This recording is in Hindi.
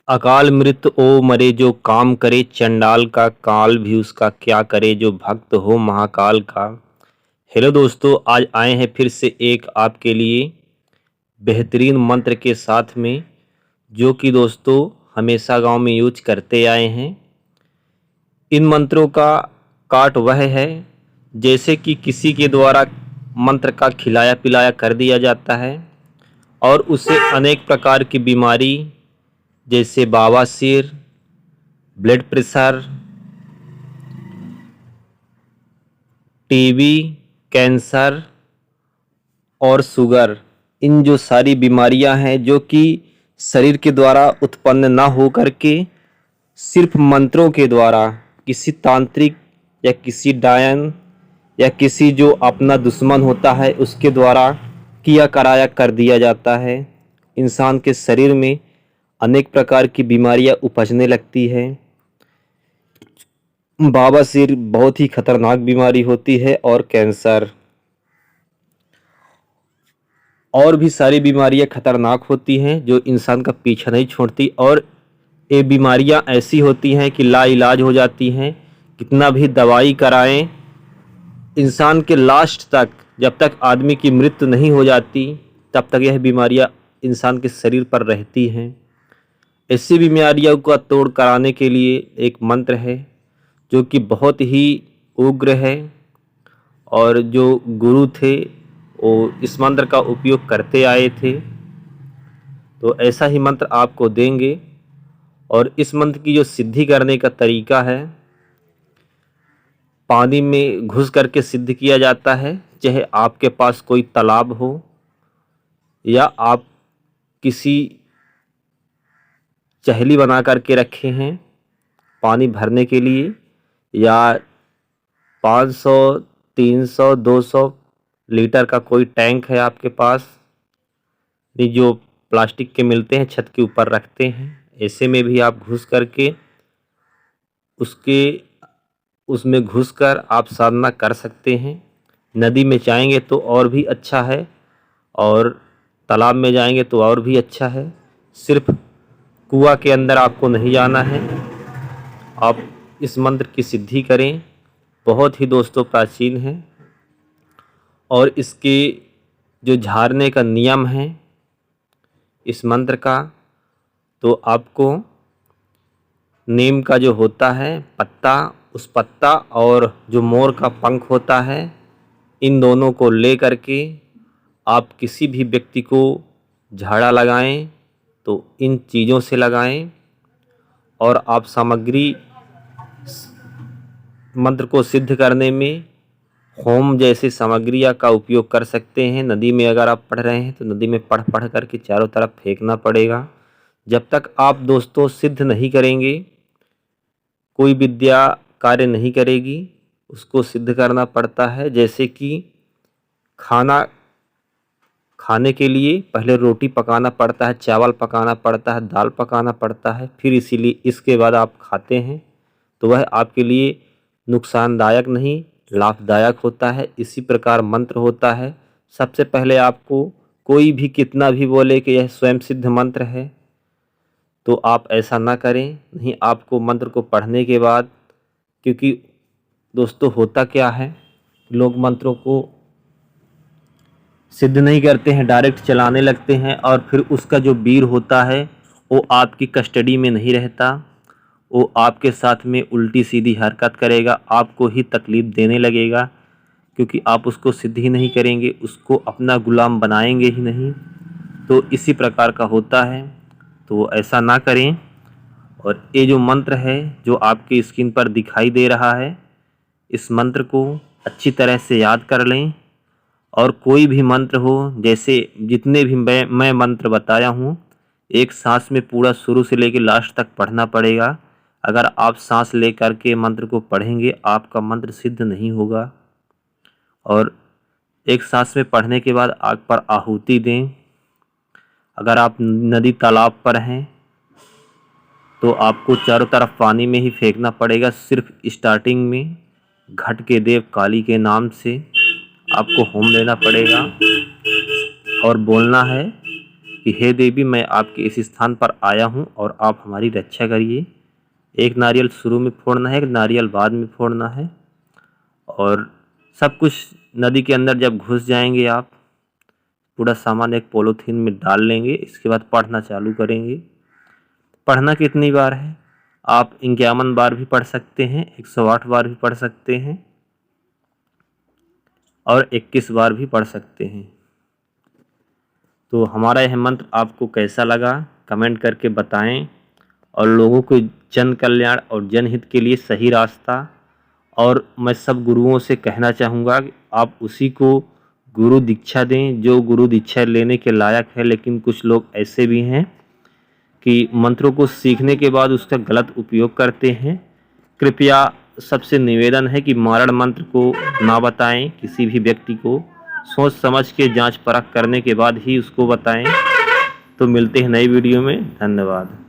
अकाल मृत ओ मरे जो काम करे, चंडाल का काल भी उसका क्या करे, जो भक्त हो महाकाल का। हेलो दोस्तों, आज आए हैं फिर से एक आपके लिए बेहतरीन मंत्र के साथ में, जो कि दोस्तों हमेशा गांव में यूज करते आए हैं। इन मंत्रों का काट वह है जैसे कि किसी के द्वारा मंत्र का खिलाया पिलाया कर दिया जाता है और उससे अनेक प्रकार की बीमारी जैसे बवासीर, ब्लड प्रेशर, टीबी, कैंसर और शुगर, इन जो सारी बीमारियां हैं जो कि शरीर के द्वारा उत्पन्न ना हो करके सिर्फ मंत्रों के द्वारा किसी तांत्रिक या किसी डायन या किसी जो अपना दुश्मन होता है उसके द्वारा किया कराया कर दिया जाता है। इंसान के शरीर में अनेक प्रकार की बीमारियां उपजने लगती है। बवासीर बहुत ही खतरनाक बीमारी होती है और कैंसर और भी सारी बीमारियां खतरनाक होती हैं जो इंसान का पीछा नहीं छोड़ती और ये बीमारियां ऐसी होती हैं कि लाइलाज हो जाती हैं। कितना भी दवाई कराएं, इंसान के लास्ट तक जब तक आदमी की मृत्यु नहीं हो जाती तब तक यह बीमारियां इंसान के शरीर पर रहती हैं। ऐसी बीमारियों का तोड़ कराने के लिए एक मंत्र है जो कि बहुत ही उग्र है और जो गुरु थे वो इस मंत्र का उपयोग करते आए थे। तो ऐसा ही मंत्र आपको देंगे और इस मंत्र की जो सिद्धि करने का तरीका है, पानी में घुस करके सिद्ध किया जाता है। चाहे आपके पास कोई तालाब हो या आप किसी चहली बना करके रखे हैं पानी भरने के लिए, या 500, 300, 200 लीटर का कोई टैंक है आपके पास, ये जो प्लास्टिक के मिलते हैं छत के ऊपर रखते हैं, ऐसे में भी आप घुस करके उसमें घुसकर आप साधना कर सकते हैं। नदी में जाएंगे तो और भी अच्छा है और तालाब में जाएंगे तो और भी अच्छा है। सिर्फ कुआं के अंदर आपको नहीं जाना है। आप इस मंत्र की सिद्धि करें। बहुत ही दोस्तों प्राचीन है और इसके जो झाड़ने का नियम है इस मंत्र का, तो आपको नीम का जो होता है पत्ता, उस पत्ता और जो मोर का पंख होता है, इन दोनों को ले करके आप किसी भी व्यक्ति को झाड़ा लगाएं तो इन चीज़ों से लगाएं। और आप सामग्री मंत्र को सिद्ध करने में होम जैसी सामग्रियाँ का उपयोग कर सकते हैं। नदी में अगर आप पढ़ रहे हैं तो नदी में पढ़ पढ़ करके चारों तरफ फेंकना पड़ेगा। जब तक आप दोस्तों सिद्ध नहीं करेंगे कोई विद्या कार्य नहीं करेगी, उसको सिद्ध करना पड़ता है। जैसे कि खाना खाने के लिए पहले रोटी पकाना पड़ता है, चावल पकाना पड़ता है, दाल पकाना पड़ता है, फिर इसीलिए इसके बाद आप खाते हैं तो वह आपके लिए नुकसानदायक नहीं लाभदायक होता है। इसी प्रकार मंत्र होता है। सबसे पहले आपको कोई भी कितना भी बोले कि यह स्वयं सिद्ध मंत्र है तो आप ऐसा ना करें। नहीं, आपको मंत्र को पढ़ने के बाद, क्योंकि दोस्तों होता क्या है, लोग मंत्रों को सिद्ध नहीं करते हैं, डायरेक्ट चलाने लगते हैं और फिर उसका जो वीर होता है वो आपकी कस्टडी में नहीं रहता, वो आपके साथ में उल्टी सीधी हरकत करेगा, आपको ही तकलीफ़ देने लगेगा, क्योंकि आप उसको सिद्ध ही नहीं करेंगे, उसको अपना गुलाम बनाएंगे ही नहीं। तो इसी प्रकार का होता है, तो ऐसा ना करें। और ये जो मंत्र है जो आपकी स्क्रीन पर दिखाई दे रहा है, इस मंत्र को अच्छी तरह से याद कर लें। और कोई भी मंत्र हो, जैसे जितने भी मैं मंत्र बताया हूँ, एक सांस में पूरा शुरू से लेकर लास्ट तक पढ़ना पड़ेगा। अगर आप सांस ले करके मंत्र को पढ़ेंगे आपका मंत्र सिद्ध नहीं होगा। और एक सांस में पढ़ने के बाद आग पर आहुति दें। अगर आप नदी तालाब पर हैं तो आपको चारों तरफ पानी में ही फेंकना पड़ेगा। सिर्फ स्टार्टिंग में घट के देव काली के नाम से आपको होम लेना पड़ेगा और बोलना है कि हे देवी, मैं आपके इस स्थान पर आया हूँ और आप हमारी रक्षा करिए। एक नारियल शुरू में फोड़ना है, एक नारियल बाद में फोड़ना है। और सब कुछ नदी के अंदर जब घुस जाएंगे आप, पूरा सामान एक पॉलीथीन में डाल लेंगे। इसके बाद पढ़ना चालू करेंगे। पढ़ना कितनी बार है? आप 51 बार भी पढ़ सकते हैं, 108 बार भी पढ़ सकते हैं और 21 बार भी पढ़ सकते हैं। तो हमारा यह मंत्र आपको कैसा लगा कमेंट करके बताएं। और लोगों को जन कल्याण और जनहित के लिए सही रास्ता। और मैं सब गुरुओं से कहना चाहूँगा कि आप उसी को गुरु दीक्षा दें जो गुरु दीक्षा लेने के लायक है। लेकिन कुछ लोग ऐसे भी हैं कि मंत्रों को सीखने के बाद उसका गलत उपयोग करते हैं। कृपया सबसे निवेदन है कि मारण मंत्र को ना बताएं किसी भी व्यक्ति को। सोच समझ के जांच परख करने के बाद ही उसको बताएं। तो मिलते हैं नई वीडियो में। धन्यवाद।